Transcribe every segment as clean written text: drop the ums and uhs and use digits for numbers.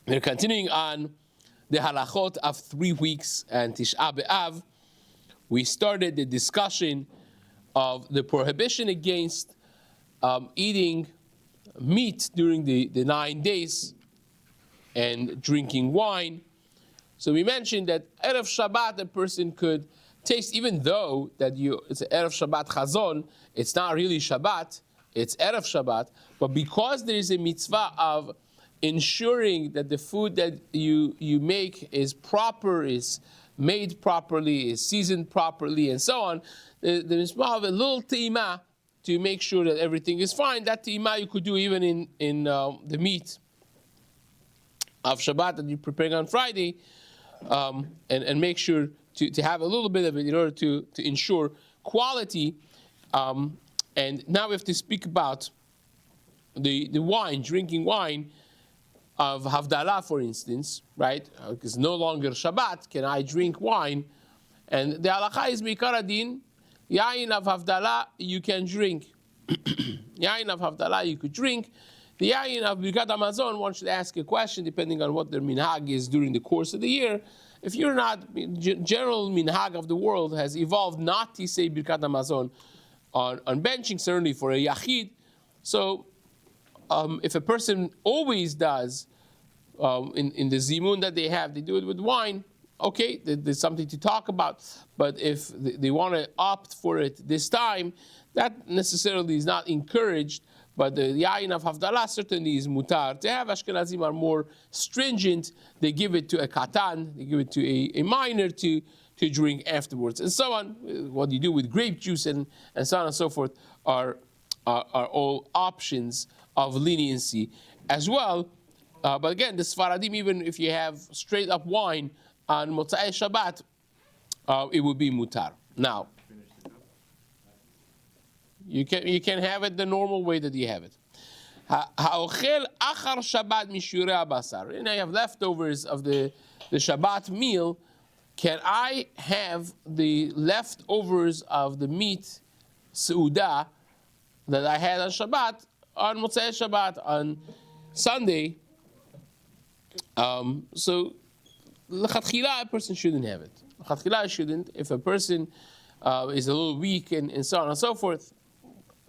We're continuing on the halachot of 3 weeks and Tisha B'Av. We started the discussion of the prohibition against eating meat during the 9 days and drinking wine. So we mentioned that Erev Shabbat, a person could taste, even though that it's Erev Shabbat Chazon, it's not really Shabbat, it's Erev Shabbat, but because there is a mitzvah of ensuring that the food that you make is proper, is made properly, is seasoned properly, and so on, the mitzvah of a little te'imah to make sure that everything is fine. That te'imah you could do even in the meat of Shabbat that you're preparing on Friday, and make sure to have a little bit of it in order to ensure quality. And now we have to speak about the wine, drinking wine of Havdalah, for instance, right? Because no longer Shabbat, can I drink wine? And the halakha is Mikar Adin, Yain of Havdalah, you can drink. Yain of Havdalah, you could drink. The Yain of Birkat Hamazon, one should ask a question depending on what their minhag is during the course of the year. If you're not, general minhag of the world has evolved not to say Birkat Hamazon on benching, certainly for a Yachid. So if a person always does, in the zimun that they have, they do it with wine, okay, there's something to talk about. But if they want to opt for it this time, that necessarily is not encouraged. But the yain of Havdalah certainly is mutar. They have Ashkenazim are more stringent. They give it to a katan, they give it to a minor to drink afterwards, and so on. What you do with grape juice and so on and so forth are all options of leniency as well. But again, the Sfaradim, even if you have straight up wine on Motzei Shabbat, it would be mutar. Now, you can have it the normal way that you have it. Ha'ochel achar Shabbat mishurei abasar. And I have leftovers of the Shabbat meal. Can I have the leftovers of the meat seudah that I had on Shabbat, on Motzei Shabbat, on Sunday? So, l'chatchila, a person shouldn't have it. L'chatchila shouldn't. If a person is a little weak and so on and so forth,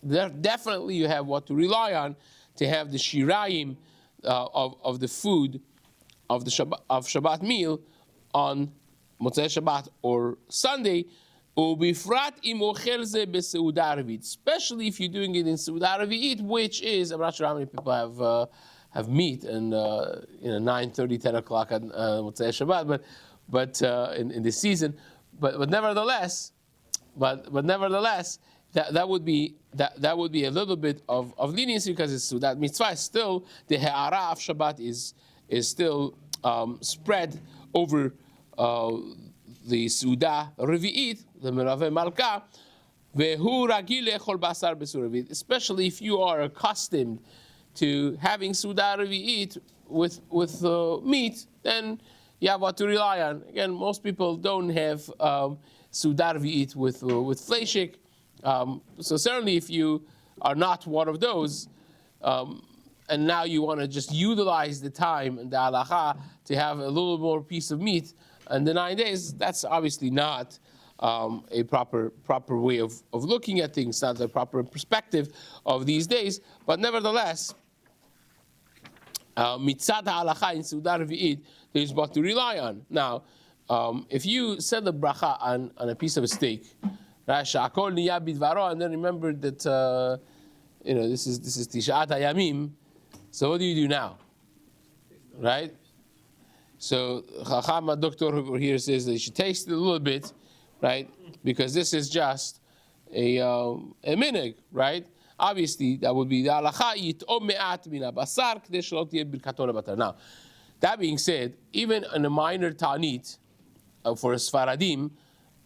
there definitely you have what to rely on to have the shirayim of the food of the Shabbat meal on Motzei Shabbat or Sunday. Especially if you're doing it in Seudah Revi'it, which is, I'm not sure how many people have meat and 9:30, 10 o'clock on Motzei Shabbat, but in the season, but nevertheless, that would be a little bit of leniency, because it's Seudah mitzvah. Still, the ha'ara of Shabbat is still spread over the Seudah Revi'it, the Meraveh Malka, vehu ragil echol basar besur Revi'it. Especially if you are accustomed to having Seudah Revi'it with meat, then you have what to rely on. Again, most people don't have Seudah Revi'it with fleishik. So certainly if you are not one of those, and now you want to just utilize the time and the halacha to have a little more piece of meat and the 9 days, that's obviously not a proper way of looking at things, not the proper perspective of these days. But nevertheless, mitzat ha'alacha in Seudah Revi'it, there's what to rely on. Now, if you said the bracha on a piece of a steak, sha'akol niya bidvaro, and then remember that this is Tishat Hayamim, so what do you do now? Right? So Chacham doctor over here says that you should taste it a little bit, right? Because this is just a minhag, right? Obviously, that would be the halacha yit'om me'at min habasar k'dei shelo tiyeh birkato lebatar. Now, that being said, even in a minor ta'anit for a Sfaradim,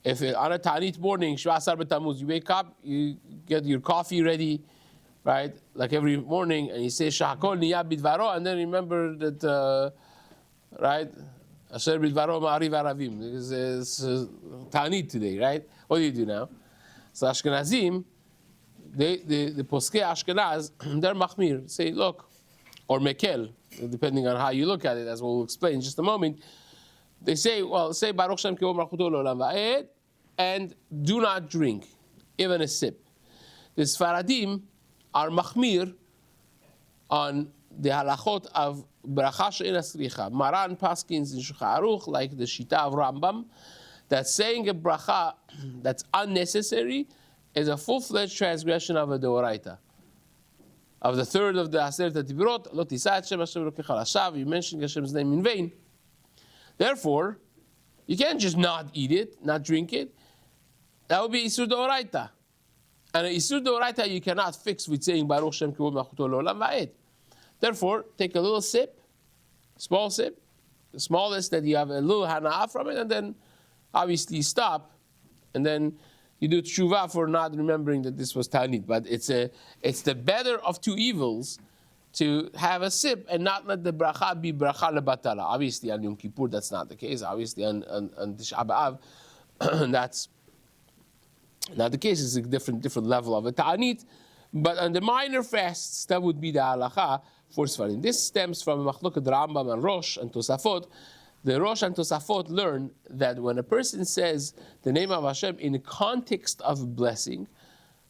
if on a ta'anit morning, Shva Asar B'Tammuz, you wake up, you get your coffee ready, right? Like every morning, and you say Sha'akol niya bidvaro, and then remember that, right? Asher bidvaro ma'ariv aravim. It's ta'anit today, right? What do you do now? So Ashkenazim, the Poskei Ashkenaz, they're machmir. Say, look, or mekel, depending on how you look at it, as we'll explain in just a moment. They say, well, say Baruch Shem Kivod Malchuto L'Olam Va'ed, and do not drink, even a sip. The Sfaradim are machmir on the halachot of bracha she'en asricha. Maran paskins in Shulchan Aruch, like the Shita of Rambam, that saying a bracha that's unnecessary is a full-fledged transgression of a deoraita. Of the third of the Aseret HaDibrot, Lo Tisah et Shem Hashem Elokecha Lashav, you mentioned Hashem's name in vain. Therefore, you can't just not eat it, not drink it. That would be Isur deoraita. And an Isur deoraita you cannot fix with saying Baruch Shem Kivod Malchuto L'Olam Va'ed. Therefore, take a little sip, small sip, the smallest that you have a little hana'ah from it, and then obviously stop, and then you do tshuva for not remembering that this was ta'anit. But it's the better of two evils to have a sip and not let the bracha be bracha lebatala. Obviously on Yom Kippur that's not the case. Obviously on Tisha B'Av that's not the case. It's a different level of a ta'anit. But on the minor fasts, that would be the halacha for Sfarim. This stems from Machloket Rambam and Rosh and Tosafot. The Rosh and Tosafot learn that when a person says the name of Hashem in the context of blessing,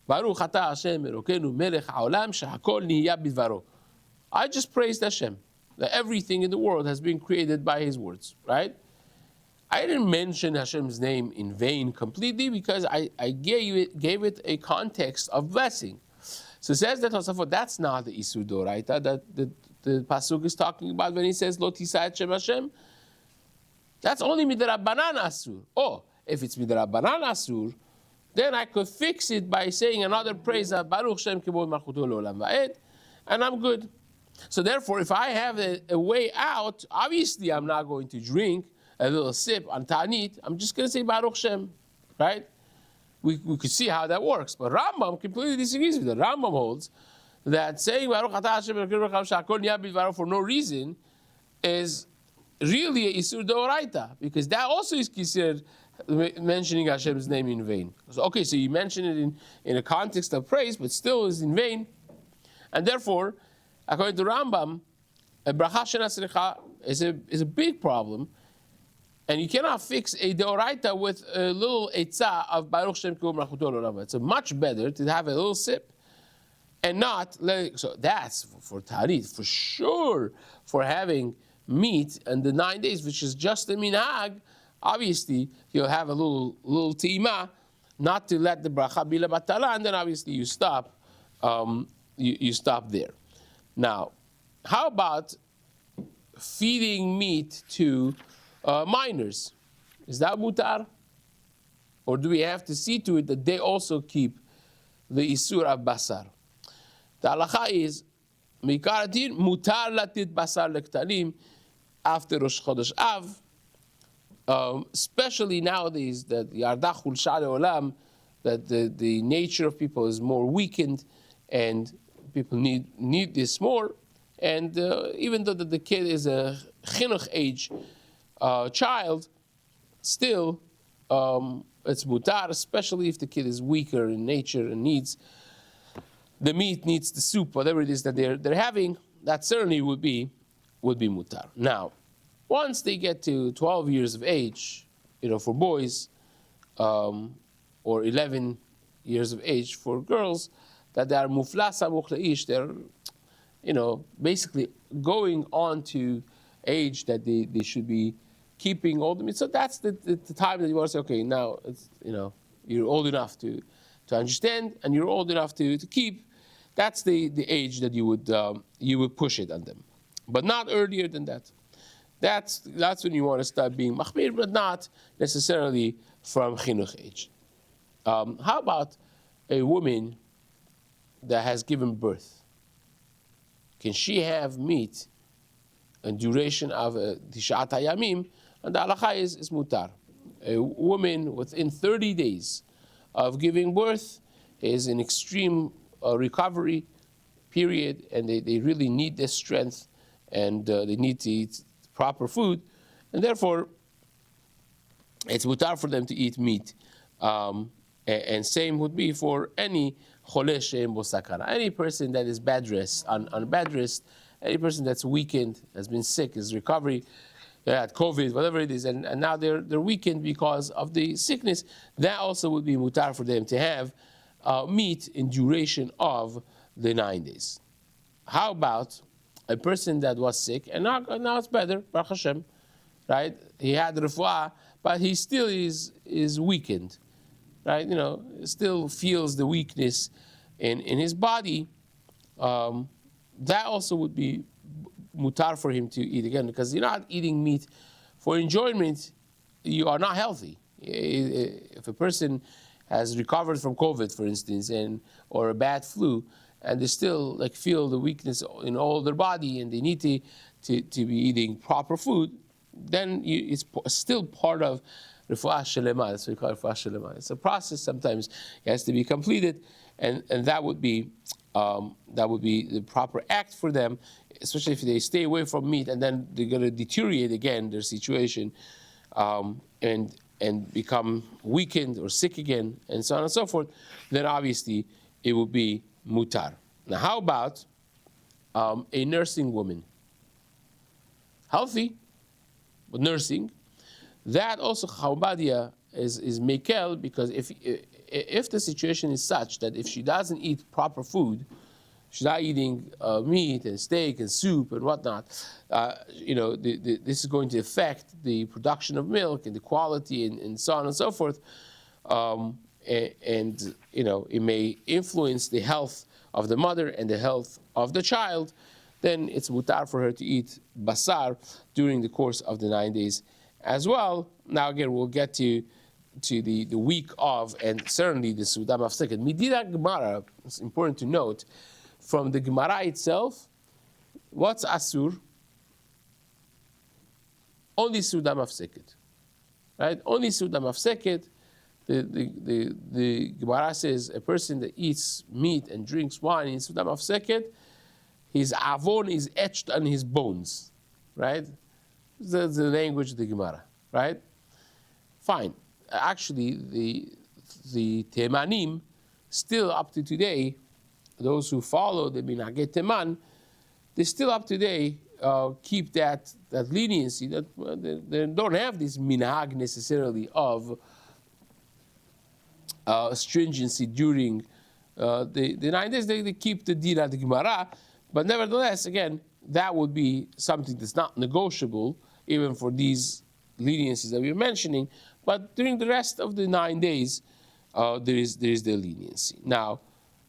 Baruch Atah Hashem Elokeinu Melech Haolam Shehakol Nihya Bidvaro. I just praised Hashem, that everything in the world has been created by His words, right? I didn't mention Hashem's name in vain completely because I gave it a context of blessing. So says that Tosafot, that's not the Isur Doraita that the Pasuk is talking about when he says Lo Tisah et Shem Hashem. That's only midrabanan asur. Oh, if it's midrabanan asur, then I could fix it by saying another praise of Baruch Shem Kivod Malchuto L'Olam Va'ed, and I'm good. So therefore, if I have a way out, obviously I'm not going to drink a little sip on Ta'anit. I'm just going to say Baruch Shem, right? We could see how that works. But Rambam completely disagrees with it. Rambam holds that saying Baruch Atah Hashem Elokeinu Melech Haolam Shehakol Nihya Bidvaro for no reason is really a Isur Deoraita, because that also is considered mentioning Hashem's name in vain. So, okay, so you mention it in a context of praise, but still is in vain. And therefore, according to Rambam, a bracha she'en asricha is a big problem, and you cannot fix a Deoraita with a little etzah of Baruch Shem Kivod Malchuto L'Olam Va'ed. It's much better to have a little sip and not let it. So that's for Ta'anit, for sure, for having meat and the 9 days, which is just a minhag. Obviously, you'll have a little te'ima, not to let the bracha be lebatala, and then obviously you stop. You stop there. Now, how about feeding meat to minors? Is that mutar, or do we have to see to it that they also keep the isur of basar? The halacha is mikar adin mutar latit basar lektanim after Rosh Chodesh Av, especially nowadays that Yardach Hulsha Olam, that the nature of people is more weakened, and people need this more. And even though the kid is a chinuch age child, still it's mutar, especially if the kid is weaker in nature and needs the meat, needs the soup, whatever it is that they're having. That certainly would be mutar. Now, once they get to 12 years of age, for boys, or 11 years of age for girls, that they are muflasa muchlaish, they're, basically going on to age that they should be keeping all the meat. So that's the time that you want to say, okay, now it's, you're old enough to understand, and you're old enough to keep. That's the age that you would push it on them, but not earlier than that. That's when you want to start being machmir, but not necessarily from chinuch age. How about a woman that has given birth? Can she have meat a duration of tishat hayamim? And the halacha is mutar. A woman within 30 days of giving birth is in extreme recovery period, and they really need this strength, and they need to eat proper food, and therefore it's mutar for them to eat meat. And same would be for any choleh she'en bo sakana, any person that is bed rest, on bed rest, any person that's weakened, has been sick, is recovery, had COVID, whatever it is, and now they're weakened because of the sickness, that also would be mutar for them to have meat in duration of the 9 days. How about a person that was sick and now it's better, Baruch Hashem, right? He had refuah, but he still is weakened, right? Still feels the weakness in his body. That also would be mutar for him to eat again, because you're not eating meat for enjoyment. You are not healthy. If a person has recovered from COVID, for instance, or a bad flu, and they still feel the weakness in all their body, and they need to be eating proper food, then it's still part of refuah shelema. That's what we call it, refuah shelema. It's a process. Sometimes it has to be completed, and that would be the proper act for them, especially if they stay away from meat, and then they're going to deteriorate again their situation, and become weakened or sick again, and so on and so forth. Then obviously it would be mutar. Now, how about a nursing woman? Healthy, but nursing. That also Chaubadia is mekel, because if the situation is such that if she doesn't eat proper food, she's not eating meat and steak and soup and whatnot, this is going to affect the production of milk and the quality and so on and so forth. It may influence the health of the mother and the health of the child. Then it's mutar for her to eat basar during the course of the 9 days as well. Now again, we'll get to the week of, and certainly the Suda Mafseket. Midira Gemara, it's important to note, from the Gemara itself, what's Asur? Only Suda Mafseket. Right? Only Suda Mafseket. The Gemara says a person that eats meat and drinks wine in Suda Mafseket, his avon is etched on his bones. Right? That's the language of the Gemara. Right? Fine. Actually, the Temanim, still up to today, those who follow the Minhagei Teman, they still up to today keep that leniency, that they don't have this minhag necessarily of stringency during the 9 days. They keep the din of the Gemara, but nevertheless, again, that would be something that's not negotiable, even for these leniencies that we're mentioning. But during the rest of the 9 days, there is the leniency. Now,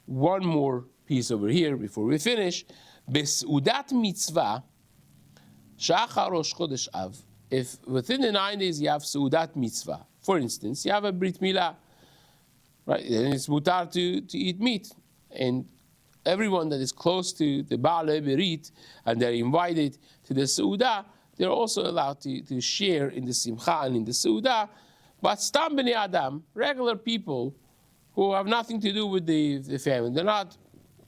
one more piece over here before we finish. Bes'udat mitzvah, shachar rosh chodesh av. If within the 9 days you have seudat mitzvah, for instance, you have a brit milah, right? Then it's mutar to eat meat, and everyone that is close to the baalei berit and they're invited to the seudah, they're also allowed to share in the simcha and in the seudah. But stam b'nei adam, regular people who have nothing to do with the family, they're not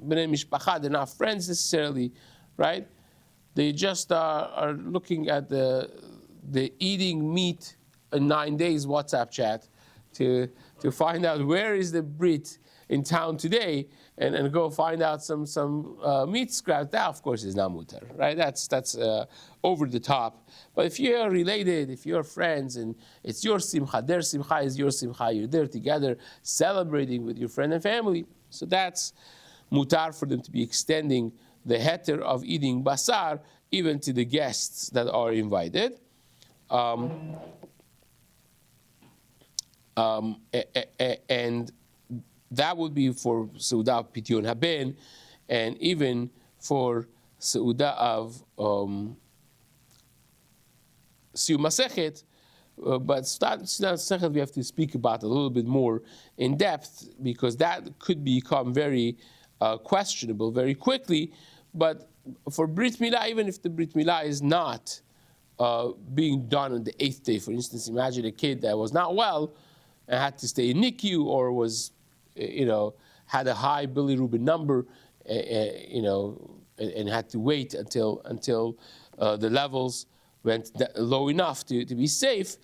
b'nei mishpacha, they're not friends necessarily, right? They just are looking at the eating meat in 9 days WhatsApp chat to find out where is the Brit in town today, and go find out some meat scraps. That, of course, is not mutar, right? That's over the top. But if you're related, if you're friends, and it's your simcha, their simcha is your simcha, you're there together celebrating with your friend and family, so that's mutar for them to be extending the heter of eating basar even to the guests that are invited. And that would be for Seudah Pidyon Haben, and even for Seudah of Siyum Masechet. But Seudah Masechet we have to speak about a little bit more in depth, because that could become very questionable very quickly. But for Brit Milah, even if the Brit Milah is not being done on the 8th day, for instance, imagine a kid that was not well and had to stay in NICU, or was, had a high bilirubin number, and had to wait until the levels went low enough to be safe.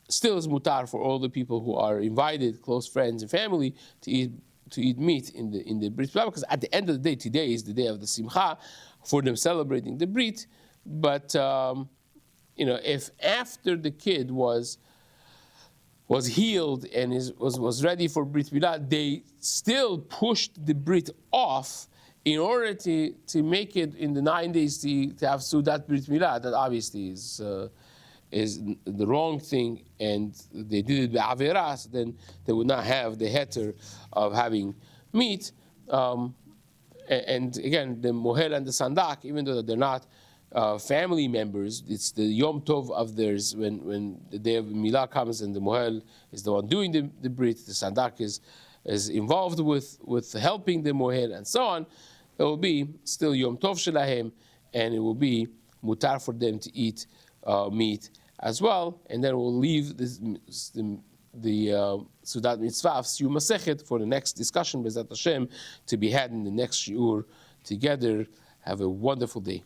Still is mutar for all the people who are invited, close friends and family, to eat to eat meat in the Brit Milah, because at the end of the day, today is the day of the Simcha for them celebrating the Brit. But if after the kid was healed and was ready for Brit Milah, they still pushed the Brit off in order to make it in the 9 days to have Sudat Brit Milah. That obviously is the wrong thing, and they did it by Averas, then they would not have the heter of having meat. And again, the Mohel and the Sandak, even though they're not family members, it's the Yom Tov of theirs when the day of Milah comes and the Mohel is the one doing the Brit, the Sandak is involved with helping the Mohel and so on. It will be still Yom Tov Shelahem, and it will be mutar for them to eat meat as well, and then we'll leave the Sudat Mitzvah of Siyum Masechet for the next discussion, B'ezrat Hashem, to be had in the next shiur together. Have a wonderful day.